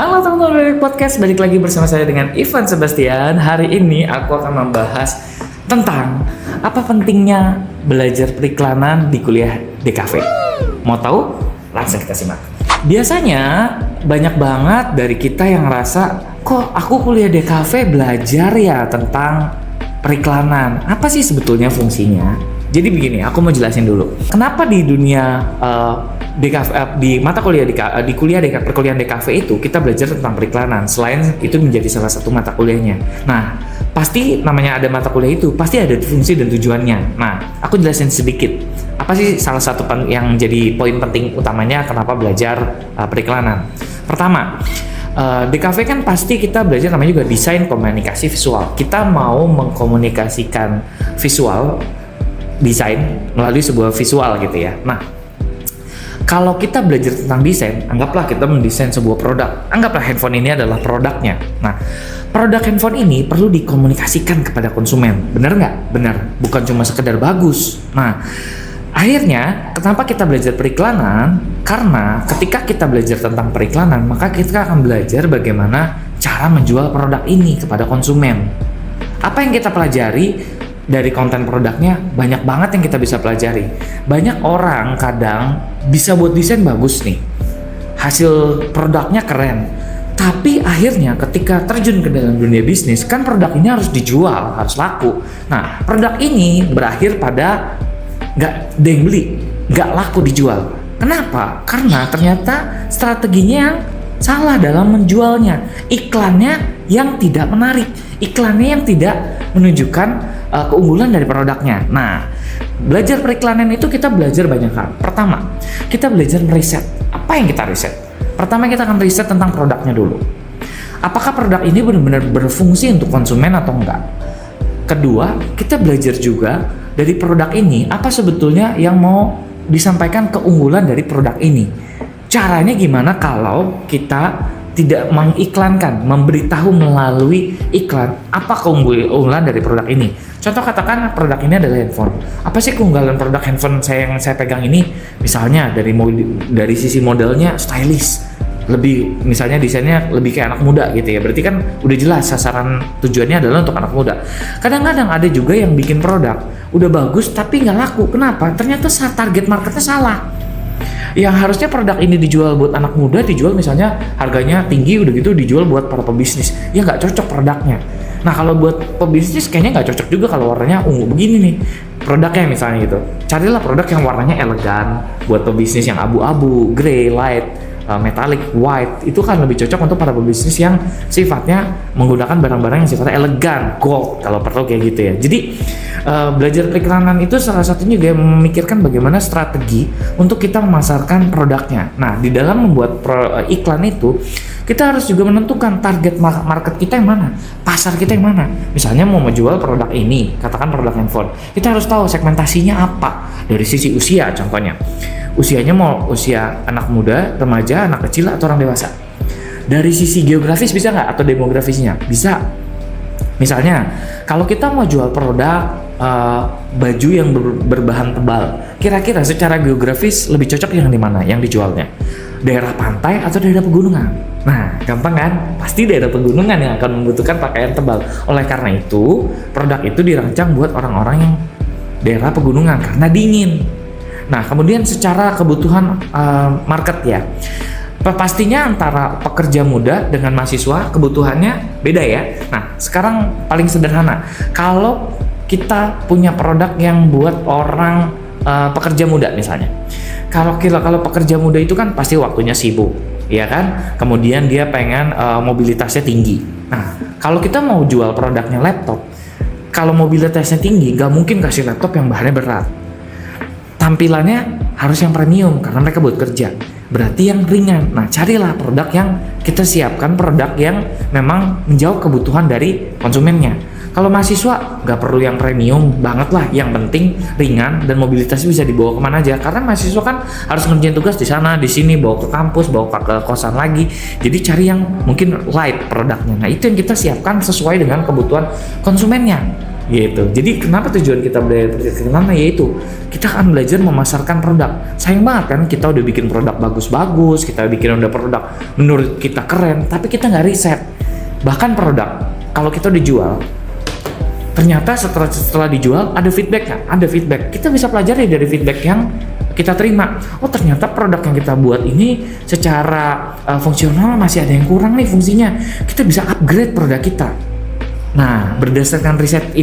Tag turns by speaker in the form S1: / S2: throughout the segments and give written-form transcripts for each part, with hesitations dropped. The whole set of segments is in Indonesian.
S1: Halo teman-teman dari podcast, balik lagi bersama saya dengan Ivan Sebastian. Hari ini aku akan membahas tentang apa pentingnya belajar periklanan di kuliah DKV. Mau tahu? Langsung kita simak. Biasanya banyak banget dari kita yang ngerasa, kok aku kuliah DKV belajar ya tentang periklanan. Apa sih sebetulnya fungsinya? Jadi begini, aku mau jelasin dulu. Kenapa di dunia di mata kuliah di kuliah perkuliahan DKV itu kita belajar tentang periklanan, selain itu menjadi salah satu mata kuliahnya. Nah, pasti namanya ada mata kuliah itu pasti ada fungsi dan tujuannya. Nah, aku jelasin sedikit apa sih salah satu yang jadi poin penting utamanya kenapa belajar periklanan. Pertama, DKV kan pasti kita belajar namanya juga desain komunikasi visual. Kita mau mengkomunikasikan visual desain melalui sebuah visual gitu ya. Nah, kalau kita belajar tentang desain, anggaplah kita mendesain sebuah produk. Anggaplah handphone ini adalah produknya. Nah, produk handphone ini perlu dikomunikasikan kepada konsumen. Benar nggak? Benar. Bukan cuma sekedar bagus. Nah, akhirnya kenapa kita belajar periklanan? Karena ketika kita belajar tentang periklanan, maka kita akan belajar bagaimana cara menjual produk ini kepada konsumen. Apa yang kita pelajari? Dari konten produknya banyak banget yang kita bisa pelajari. Banyak orang kadang bisa buat desain bagus nih, hasil produknya keren, tapi akhirnya ketika terjun ke dalam dunia bisnis kan produk ini harus dijual, harus laku. Nah, produk ini berakhir pada nggak ada yang beli, nggak laku dijual. Kenapa? Karena ternyata strateginya yang salah dalam menjualnya, iklannya yang tidak menarik, iklannya yang tidak menunjukkan keunggulan dari produknya. Nah, belajar periklanan itu kita belajar banyak hal. Pertama, kita belajar meriset. Apa yang kita riset? Pertama, kita akan riset tentang produknya dulu. Apakah produk ini benar-benar berfungsi untuk konsumen atau enggak? Kedua, kita belajar juga dari produk ini apa sebetulnya yang mau disampaikan keunggulan dari produk ini. Caranya gimana kalau kita tidak mengiklankan, memberitahu melalui iklan apa keunggulan dari produk ini. Contoh katakan produk ini adalah handphone. Apa sih keunggulan produk handphone yang saya pegang ini? Misalnya dari sisi modelnya stylish, lebih misalnya desainnya lebih kayak anak muda gitu ya. Berarti kan udah jelas sasaran tujuannya adalah untuk anak muda. Kadang-kadang ada juga yang bikin produk udah bagus tapi nggak laku. Kenapa? Ternyata target marketnya salah. Yang harusnya produk ini dijual buat anak muda, dijual misalnya harganya tinggi, udah gitu dijual buat para pebisnis, ya nggak cocok produknya. Nah, kalau buat pebisnis kayaknya nggak cocok juga kalau warnanya ungu begini nih produknya misalnya gitu. Carilah produk yang warnanya elegan buat pebisnis, yang abu-abu, grey, light, metallic, white. Itu kan lebih cocok untuk para pebisnis yang sifatnya menggunakan barang-barang yang sifatnya elegan, gold kalau perlu kayak gitu ya. Jadi belajar periklanan itu salah satunya juga memikirkan bagaimana strategi untuk kita memasarkan produknya. Nah, di dalam membuat iklan itu kita harus juga menentukan target market kita yang mana, pasar kita yang mana. Misalnya mau menjual produk ini, katakan produk handphone, kita harus tahu segmentasinya apa dari sisi usia. Contohnya usianya mau usia anak muda, remaja, anak kecil, atau orang dewasa. Dari sisi geografis bisa nggak, atau demografisnya bisa. Misalnya kalau kita mau jual produk baju yang berbahan tebal, kira-kira secara geografis lebih cocok yang di mana yang dijualnya? Daerah pantai atau daerah pegunungan? Nah, gampang kan? Pasti daerah pegunungan yang akan membutuhkan pakaian tebal. Oleh karena itu, produk itu dirancang buat orang-orang yang daerah pegunungan karena dingin. Nah, kemudian secara kebutuhan market ya, pastinya antara pekerja muda dengan mahasiswa kebutuhannya beda ya. Nah, sekarang paling sederhana, kalau kita punya produk yang buat orang pekerja muda misalnya. Kalau pekerja muda itu kan pasti waktunya sibuk, ya kan? Kemudian dia pengen mobilitasnya tinggi. Nah, kalau kita mau jual produknya laptop, kalau mobilitasnya tinggi, nggak mungkin kasih laptop yang bahannya berat. Tampilannya harus yang premium karena mereka buat kerja. Berarti yang ringan. Nah, carilah produk yang kita siapkan, produk yang memang menjawab kebutuhan dari konsumennya. Kalau mahasiswa nggak perlu yang premium banget lah, yang penting ringan dan mobilitasnya bisa dibawa kemana aja. Karena mahasiswa kan harus ngerjain tugas di sana, di sini, bawa ke kampus, bawa ke kosan lagi. Jadi cari yang mungkin light produknya. Nah, itu yang kita siapkan sesuai dengan kebutuhan konsumennya. gitu. Jadi kenapa tujuan kita belajar periklanan? Yaitu kita akan belajar memasarkan produk. Sayang banget kan kita udah bikin produk bagus-bagus, kita bikin udah produk menurut kita keren, tapi kita nggak riset. Bahkan produk kalau kita dijual, ternyata setelah dijual ada feedback. Kita bisa pelajari dari feedback yang kita terima. Oh, ternyata produk yang kita buat ini secara fungsional masih ada yang kurang nih fungsinya. Kita bisa upgrade produk kita. Nah, berdasarkan riset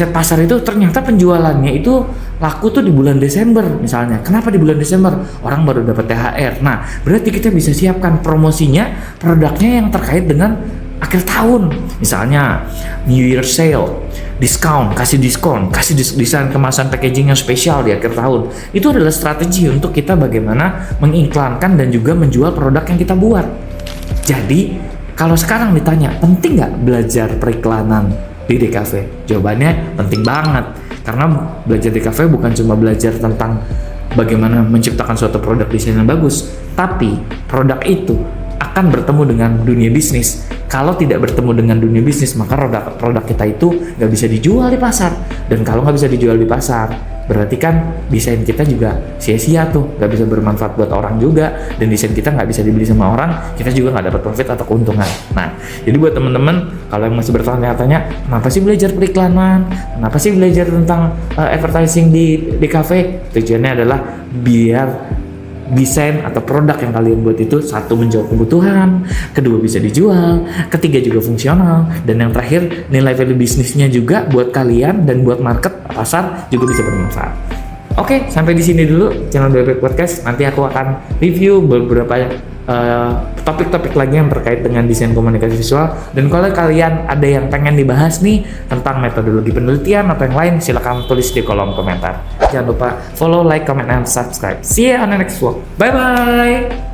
S1: pasar itu ternyata penjualannya itu laku tuh di bulan Desember misalnya. Kenapa di bulan Desember? Orang baru dapat THR. Nah, berarti kita bisa siapkan promosinya, produknya yang terkait dengan akhir tahun. Misalnya New Year sale, kasih diskon, desain kemasan packaging yang spesial di akhir tahun. Itu adalah strategi untuk kita bagaimana mengiklankan dan juga menjual produk yang kita buat. Jadi kalau sekarang ditanya, penting nggak belajar periklanan di DKV? Jawabannya penting banget. Karena belajar DKV bukan cuma belajar tentang bagaimana menciptakan suatu produk desain yang bagus, tapi produk itu akan bertemu dengan dunia bisnis. Kalau tidak bertemu dengan dunia bisnis, maka produk kita itu nggak bisa dijual di pasar. Dan kalau nggak bisa dijual di pasar, berarti kan desain kita juga sia-sia tuh, nggak bisa bermanfaat buat orang juga, dan desain kita nggak bisa dibeli sama orang, kita juga nggak dapat profit atau keuntungan. Nah, jadi buat teman-teman kalau yang masih bertanya-tanya, kenapa sih belajar periklanan, kenapa sih belajar tentang advertising di kafe? Tujuannya adalah biar desain atau produk yang kalian buat itu, satu, menjawab kebutuhan, kedua bisa dijual, ketiga juga fungsional, dan yang terakhir nilai value bisnisnya juga buat kalian dan buat market pasar juga bisa bermanfaat. Oke, sampai di sini dulu channel Bebek Podcast. Nanti aku akan review beberapa topik-topik lagi yang terkait dengan desain komunikasi visual. Dan kalau kalian ada yang pengen dibahas nih tentang metodologi penelitian atau yang lain, silakan tulis di kolom komentar. Jangan lupa follow, like, comment, and subscribe. See you on the next vlog. Bye bye.